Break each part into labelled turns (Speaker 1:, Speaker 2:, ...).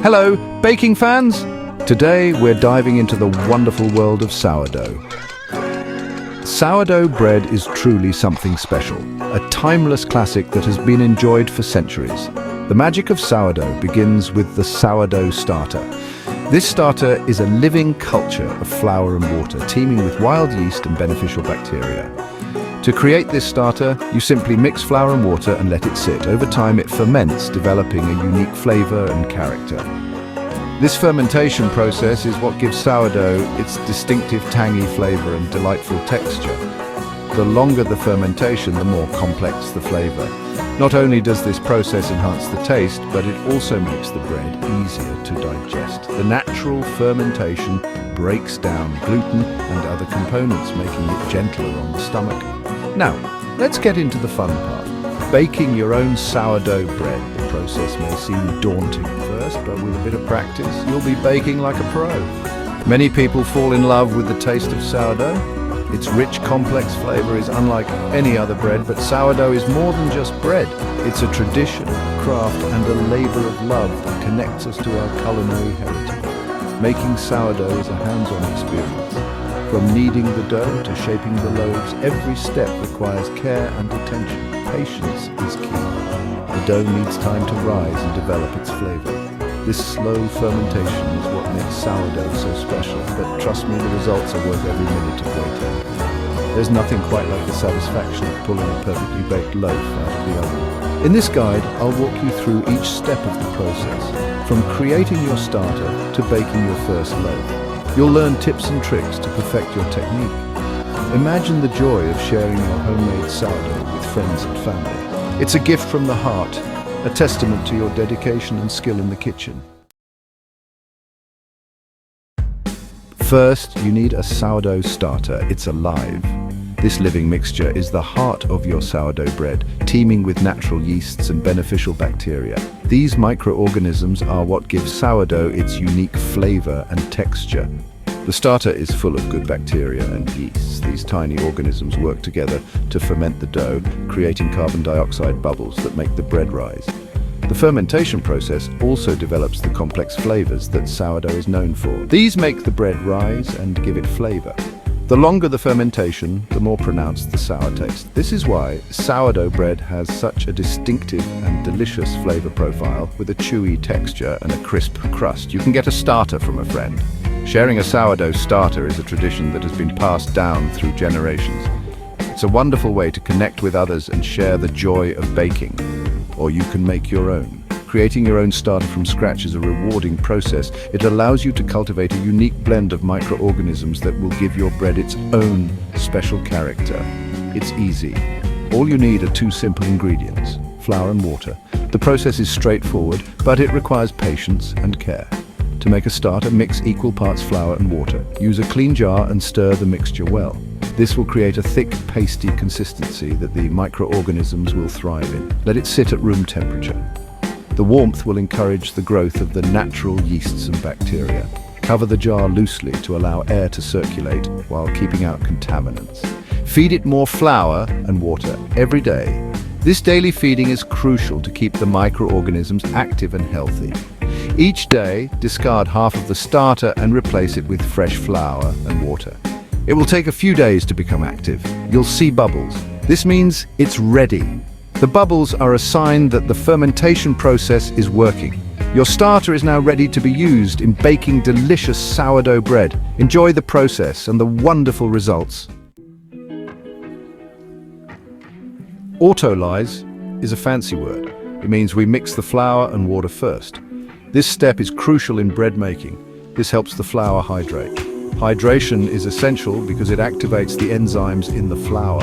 Speaker 1: Hello, baking fans! Today we're diving into the wonderful world of sourdough. Sourdough bread is truly something special, a timeless classic that has been enjoyed for centuries. The magic of sourdough begins with the sourdough starter. This starter is a living culture of flour and water, teeming with wild yeast and beneficial bacteria. To create this starter, you simply mix flour and water and let it sit. Over time it ferments, developing a unique flavor and character. This fermentation process is what gives sourdough its distinctive tangy flavor and delightful texture. The longer the fermentation, the more complex the flavor. Not only does this process enhance the taste, but it also makes the bread easier to digest. The natural fermentation breaks down gluten and other components, making it gentler on the stomach. Now, let's get into the fun part. Baking your own sourdough bread. The process may seem daunting at first, but with a bit of practice, you'll be baking like a pro. Many people fall in love with the taste of sourdough. Its rich, complex flavor is unlike any other bread, but sourdough is more than just bread. It's a tradition, craft, and a labor of love that connects us to our culinary heritage. Making sourdough is a hands-on experience. From kneading the dough to shaping the loaves, every step requires care and attention. Patience is key. The dough needs time to rise and develop its flavor. This slow fermentation is what makes sourdough so special, but trust me, the results are worth every minute of waiting. There's nothing quite like the satisfaction of pulling a perfectly baked loaf out of the oven. In this guide, I'll walk you through each step of the process, from creating your starter to baking your first loaf. You'll learn tips and tricks to perfect your technique. Imagine the joy of sharing your homemade sourdough with friends and family. It's a gift from the heart, a testament to your dedication and skill in the kitchen. First, you need a sourdough starter. It's alive. This living mixture is the heart of your sourdough bread, teeming with natural yeasts and beneficial bacteria. These microorganisms are what gives sourdough its unique flavor and texture. The starter is full of good bacteria and yeasts. These tiny organisms work together to ferment the dough, creating carbon dioxide bubbles that make the bread rise. The fermentation process also develops the complex flavors that sourdough is known for. These make the bread rise and give it flavor. The longer the fermentation, the more pronounced the sour taste. This is why sourdough bread has such a distinctive and delicious flavor profile, with a chewy texture and a crisp crust. You can get a starter from a friend. Sharing a sourdough starter is a tradition that has been passed down through generations. It's a wonderful way to connect with others and share the joy of baking. Or you can make your own. Creating your own starter from scratch is a rewarding process. It allows you to cultivate a unique blend of microorganisms that will give your bread its own special character. It's easy. All you need are two simple ingredients: flour and water. The process is straightforward, but it requires patience and care. To make a starter, mix equal parts flour and water. Use a clean jar and stir the mixture well. This will create a thick, pasty consistency that the microorganisms will thrive in. Let it sit at room temperature. The warmth will encourage the growth of the natural yeasts and bacteria. Cover the jar loosely to allow air to circulate while keeping out contaminants. Feed it more flour and water every day. This daily feeding is crucial to keep the microorganisms active and healthy. Each day, discard half of the starter and replace it with fresh flour and water. It will take a few days to become active. You'll see bubbles. This means it's ready. The bubbles are a sign that the fermentation process is working. Your starter is now ready to be used in baking delicious sourdough bread. Enjoy the process and the wonderful results. Autolyse is a fancy word. It means we mix the flour and water first. This step is crucial in bread making. This helps the flour hydrate. Hydration is essential because it activates the enzymes in the flour.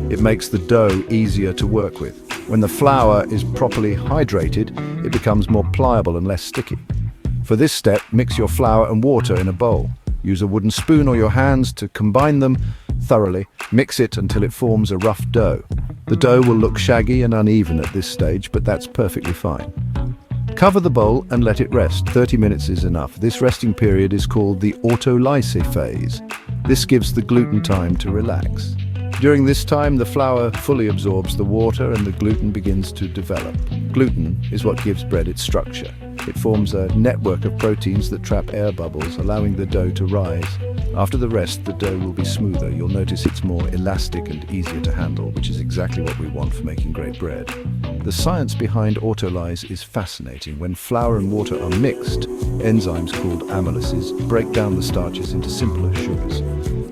Speaker 1: It makes the dough easier to work with. When the flour is properly hydrated, it becomes more pliable and less sticky. For this step, mix your flour and water in a bowl. Use a wooden spoon or your hands to combine them thoroughly. Mix it until it forms a rough dough. The dough will look shaggy and uneven at this stage, but that's perfectly fine. Cover the bowl and let it rest. 30 minutes is enough. This resting period is called the autolyse phase. This gives the gluten time to relax. During this time, the flour fully absorbs the water and the gluten begins to develop. Gluten is what gives bread its structure. It forms a network of proteins that trap air bubbles, allowing the dough to rise. After the rest, the dough will be smoother. You'll notice it's more elastic and easier to handle, which is exactly what we want for making great bread. The science behind autolyse is fascinating. When flour and water are mixed, enzymes called amylases break down the starches into simpler sugars.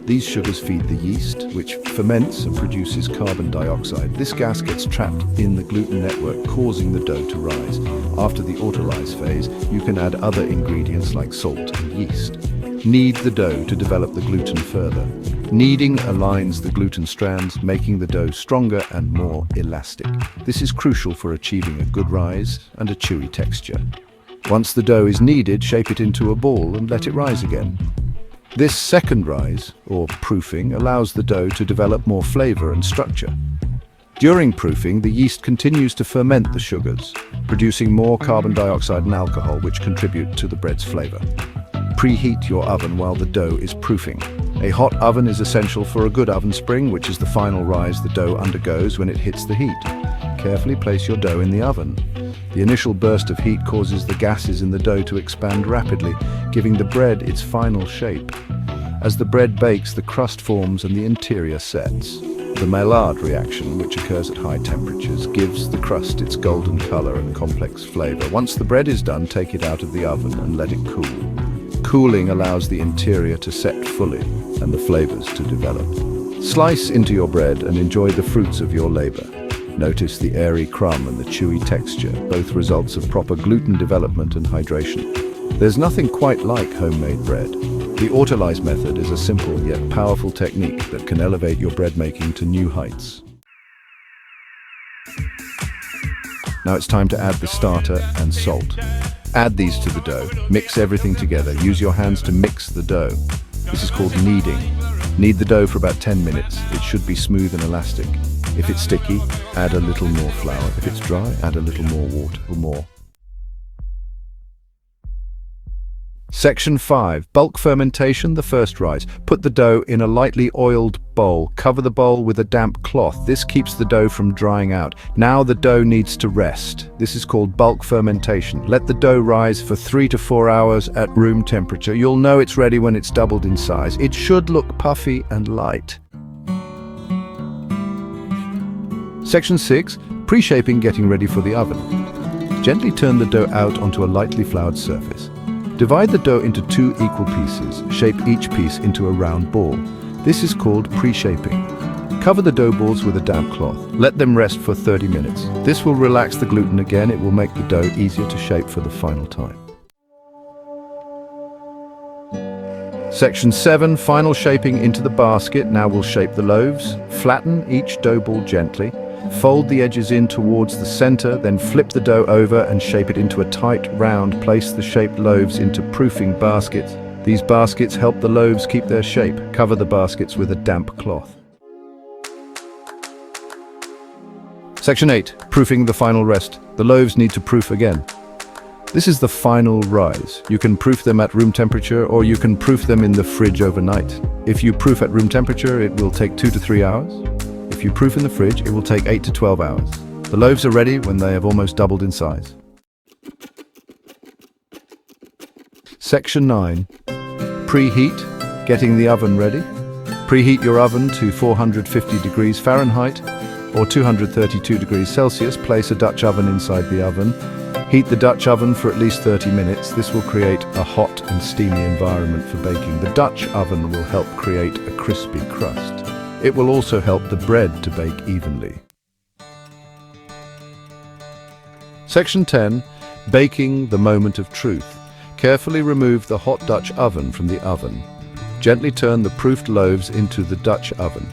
Speaker 1: These sugars feed the yeast, which ferments and produces carbon dioxide. This gas gets trapped in the gluten network, causing the dough to rise. After the autolyse phase, you can add other ingredients like salt and yeast. Knead the dough to develop the gluten further. Kneading aligns the gluten strands, making the dough stronger and more elastic. This is crucial for achieving a good rise and a chewy texture. Once the dough is kneaded, shape it into a ball and let it rise again. This second rise, or proofing, allows the dough to develop more flavor and structure. During proofing, the yeast continues to ferment the sugars, producing more carbon dioxide and alcohol, which contribute to the bread's flavor. Preheat your oven while the dough is proofing. A hot oven is essential for a good oven spring, which is the final rise the dough undergoes when it hits the heat. Carefully place your dough in the oven. The initial burst of heat causes the gases in the dough to expand rapidly, giving the bread its final shape. As the bread bakes, the crust forms and the interior sets. The Maillard reaction, which occurs at high temperatures, gives the crust its golden color and complex flavor. Once the bread is done, take it out of the oven and let it cool. Cooling allows the interior to set fully and the flavors to develop. Slice into your bread and enjoy the fruits of your labor. Notice the airy crumb and the chewy texture, both results of proper gluten development and hydration. There's nothing quite like homemade bread. The autolyse method is a simple yet powerful technique that can elevate your bread making to new heights. Now it's time to add the starter and salt. Add these to the dough. Mix everything together. Use your hands to mix the dough. This is called kneading. Knead the dough for about 10 minutes. It should be smooth and elastic. If it's sticky, add a little more flour. If it's dry, add a little more water or more. Section 5. Bulk fermentation, the first rise. Put the dough in a lightly oiled bowl. Cover the bowl with a damp cloth. This keeps the dough from drying out. Now the dough needs to rest. This is called bulk fermentation. Let the dough rise for 3 to 4 hours at room temperature. You'll know it's ready when it's doubled in size. It should look puffy and light. Section 6. Pre-shaping, getting ready for the oven. Gently turn the dough out onto a lightly floured surface. Divide the dough into 2 equal pieces. Shape each piece into a round ball. This is called pre-shaping. Cover the dough balls with a damp cloth. Let them rest for 30 minutes. This will relax the gluten again. It will make the dough easier to shape for the final time. Section 7. Final shaping into the basket. Now we'll shape the loaves. Flatten each dough ball gently. Fold the edges in towards the center, then flip the dough over and shape it into a tight round. Place the shaped loaves into proofing baskets. These baskets help the loaves keep their shape. Cover the baskets with a damp cloth. Section 8. Proofing, the final rest. The loaves need to proof again. This is the final rise. You can proof them at room temperature or you can proof them in the fridge overnight. If you proof at room temperature, it will take 2 to 3 hours. If you proof in the fridge, it will take 8 to 12 hours. The loaves are ready when they have almost doubled in size. Section 9. Preheat, getting the oven ready. Preheat your oven to 450 degrees Fahrenheit or 232 degrees Celsius. Place a Dutch oven inside the oven. Heat the Dutch oven for at least 30 minutes. This will create a hot and steamy environment for baking. The Dutch oven will help create a crispy crust. It will also help the bread to bake evenly. Section 10. Baking, the moment of truth. Carefully remove the hot Dutch oven from the oven. Gently turn the proofed loaves into the Dutch oven.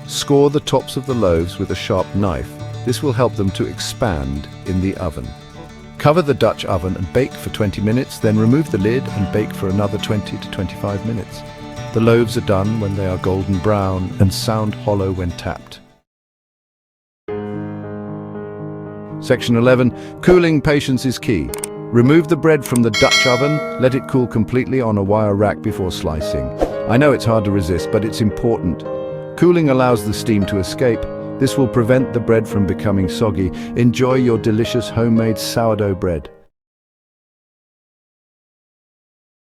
Speaker 1: Score the tops of the loaves with a sharp knife. This will help them to expand in the oven. Cover the Dutch oven and bake for 20 minutes, then remove the lid and bake for another 20 to 25 minutes. The loaves are done when they are golden brown and sound hollow when tapped. Section 11. Cooling patience is key. Remove the bread from the Dutch oven, let it cool completely on a wire rack before slicing. I know it's hard to resist, but it's important. Cooling allows the steam to escape. This will prevent the bread from becoming soggy. Enjoy your delicious homemade sourdough bread.